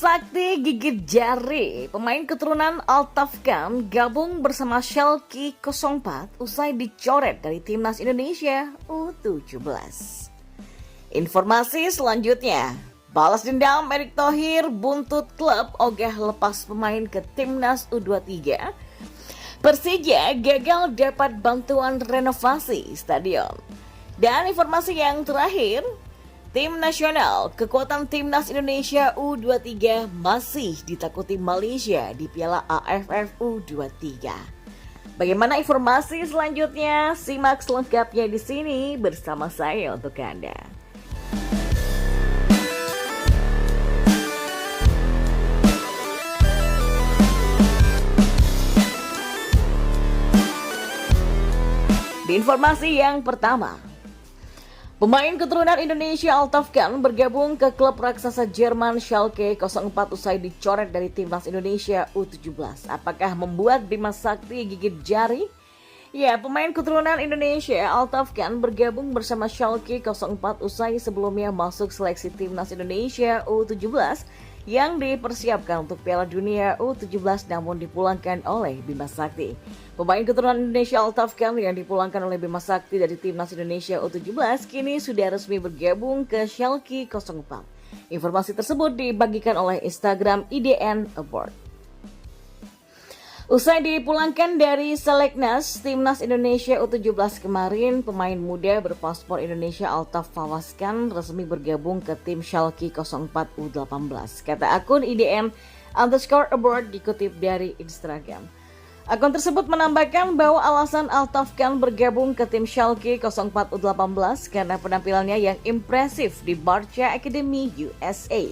Sakti gigit jari, pemain keturunan Altafkan gabung bersama Schalke 04 usai dicoret dari Timnas Indonesia U17. Informasi selanjutnya, balas dendam Erick Thohir buntut klub ogah lepas pemain ke Timnas U23. Persija gagal dapat bantuan renovasi stadion. Dan informasi yang terakhir, tim nasional, kekuatan Timnas Indonesia U23 masih ditakuti Malaysia di Piala AFF U23. Bagaimana informasi selanjutnya? Simak selengkapnya di sini bersama saya untuk Anda. Di informasi yang pertama, pemain keturunan Indonesia Altafkan bergabung ke klub raksasa Jerman Schalke 04 usai dicoret dari Timnas Indonesia U17. Apakah membuat Bima Sakti gigit jari? Ya, pemain keturunan Indonesia Altafkan bergabung bersama Schalke 04 usai sebelumnya masuk seleksi Timnas Indonesia U17 yang dipersiapkan untuk Piala Dunia U17 namun dipulangkan oleh Bima Sakti. Pemain keturunan Indonesia Altafkan yang dipulangkan oleh Bima Sakti dari Timnas Indonesia U17 kini sudah resmi bergabung ke Schalke 04. Informasi tersebut dibagikan oleh Instagram IDN Award. Usai dipulangkan dari Seleknas Timnas Indonesia U17 kemarin, pemain muda berpaspor Indonesia Altaf Fawazkan resmi bergabung ke tim Schalke 04 U18. Kata akun IDN_Award dikutip dari Instagram. Akun tersebut menambahkan bahwa alasan Altafkan bergabung ke tim Schalke 04 U18 karena penampilannya yang impresif di Barca Academy USA.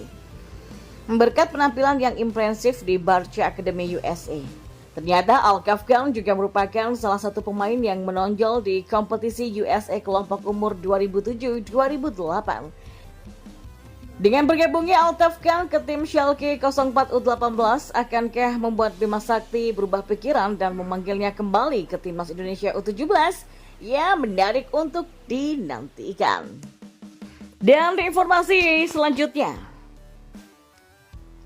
Berkat penampilan yang impresif di Barca Academy USA, ternyata Altafkan juga merupakan salah satu pemain yang menonjol di kompetisi USA kelompok umur 2007-2008. Dengan bergabungnya Altafkan ke tim Schalke 04 U18, akankah membuat Bima Sakti berubah pikiran dan memanggilnya kembali ke Timnas Indonesia U17? Ya, menarik untuk dinantikan. Dan di informasi selanjutnya,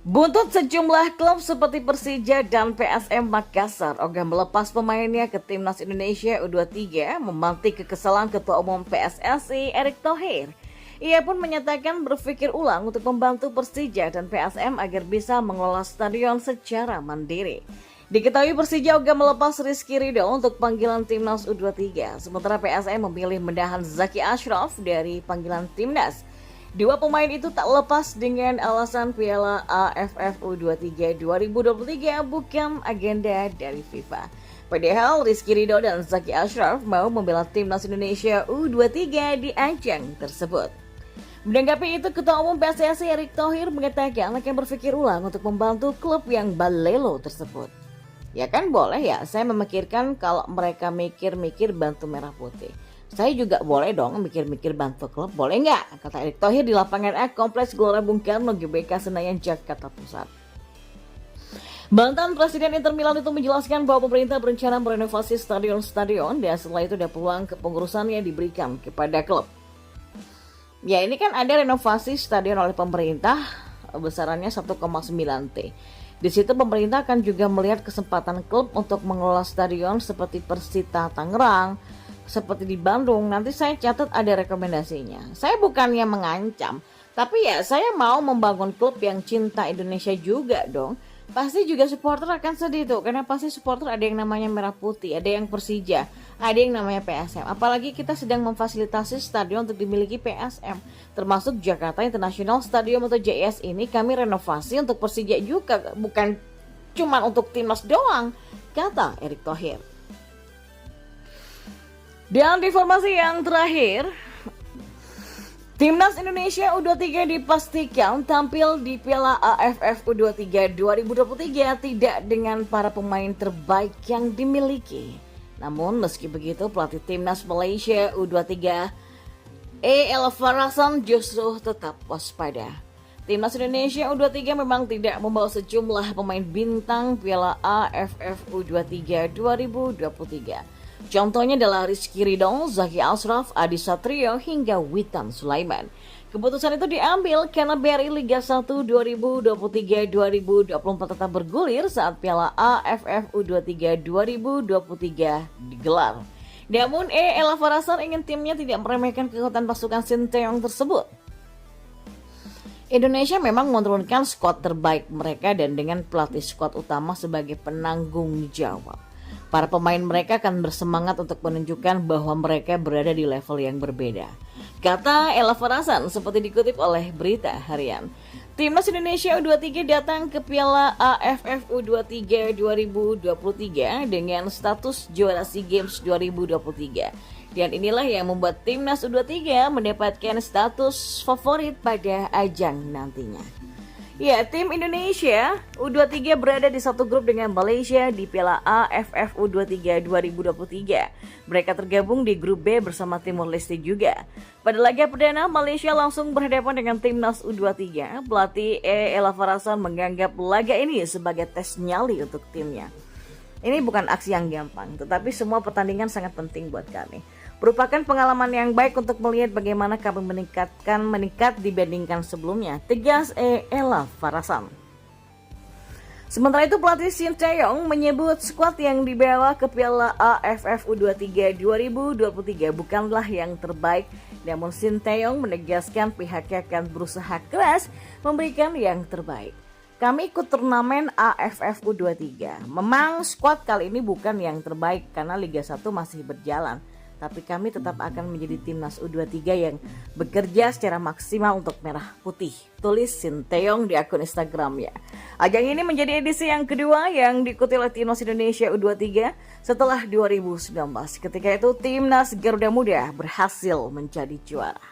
buntut sejumlah klub seperti Persija dan PSM Makassar ogah melepas pemainnya ke Timnas Indonesia U23 memantik kekesalan Ketua Umum PSSI Erick Thohir. Ia pun menyatakan berpikir ulang untuk membantu Persija dan PSM agar bisa mengelola stadion secara mandiri. Diketahui Persija ogah melepas Rizky Ridho untuk panggilan Timnas U23, sementara PSM memilih menahan Zaki Ashraf dari panggilan Timnas. Dua pemain itu tak lepas dengan alasan Piala AFF U23 2023 bukan agenda dari FIFA. Padahal Rizky Ridho dan Zaki Ashraf mau membela Timnas Indonesia U23 di ajang tersebut. Menanggapi itu, Ketua Umum PSSI Erick Thohir mengatakan akan berpikir ulang untuk membantu klub yang balelo tersebut. Ya kan boleh ya, saya memikirkan kalau mereka mikir-mikir bantu Merah Putih. Saya juga boleh dong mikir-mikir bantu klub, boleh nggak? Kata Erick Thohir di lapangan A Kompleks Gelora Bung Karno GBK Senayan, Jakarta Pusat. Mantan Presiden Inter Milan itu menjelaskan bahwa pemerintah berencana merenovasi stadion-stadion dan setelah itu ada peluang kepengurusannya diberikan kepada klub. Ya, ini kan ada renovasi stadion oleh pemerintah besarannya 1,9 T. Di situ pemerintah akan juga melihat kesempatan klub untuk mengelola stadion seperti Persita Tangerang, seperti di Bandung. Nanti saya catat ada rekomendasinya. Saya bukannya mengancam, tapi ya saya mau membangun klub yang cinta Indonesia juga dong. Pasti juga supporter akan sedih tuh, karena pasti supporter ada yang namanya Merah Putih, ada yang Persija, ada yang namanya PSM. Apalagi kita sedang memfasilitasi stadion untuk dimiliki PSM, termasuk Jakarta International Stadium atau JS ini kami renovasi untuk Persija juga, bukan cuma untuk timnas doang, kata Erick Thohir. Dan informasi yang terakhir, Timnas Indonesia U23 dipastikan tampil di Piala AFF U23 2023 tidak dengan para pemain terbaik yang dimiliki. Namun meski begitu pelatih Timnas Malaysia U23 El Farasan justru tetap waspada. Timnas Indonesia U23 memang tidak membawa sejumlah pemain bintang Piala AFF U23 2023. Contohnya adalah Rizky Ridho, Zaki Ashraf, Adi Satrio hingga Witan Sulaiman. Keputusan itu diambil karena BRI Liga 1 2023-2024 tetap bergulir saat Piala AFF U23 2023 digelar. Namun Ella Farasan ingin timnya tidak meremehkan kekuatan pasukan Sinteyong tersebut. Indonesia memang menurunkan skuad terbaik mereka dan dengan pelatih skuad utama sebagai penanggung jawab. Para pemain mereka akan bersemangat untuk menunjukkan bahwa mereka berada di level yang berbeda, kata Ella Farasan seperti dikutip oleh Berita Harian. Timnas Indonesia U23 datang ke Piala AFF U23 2023 dengan status juara SEA Games 2023. Dan inilah yang membuat Timnas U23 mendapatkan status favorit pada ajang nantinya. Ya, tim Indonesia U23 berada di satu grup dengan Malaysia di Piala AFF U23 2023. Mereka tergabung di grup B bersama Timor Leste juga. Pada laga perdana, Malaysia langsung berhadapan dengan Timnas U23. Pelatih Ella Farasan menganggap laga ini sebagai tes nyali untuk timnya. Ini bukan aksi yang gampang, tetapi semua pertandingan sangat penting buat kami. Merupakan pengalaman yang baik untuk melihat bagaimana kami meningkat dibandingkan sebelumnya, tegas Ella Farasan. Sementara itu pelatih Sinteyong menyebut skuad yang dibawa ke Piala AFF U23 2023 bukanlah yang terbaik, namun Sinteyong menegaskan pihaknya akan berusaha keras memberikan yang terbaik. Kami ikut turnamen AFF U23. Memang skuad kali ini bukan yang terbaik karena Liga 1 masih berjalan. Tapi kami tetap akan menjadi timnas U23 yang bekerja secara maksimal untuk merah putih, tulis Sinteyong di akun Instagramnya. Ajang ini menjadi edisi yang kedua yang diikuti oleh timnas Indonesia U23 setelah 2019. Ketika itu timnas Garuda Muda berhasil menjadi juara.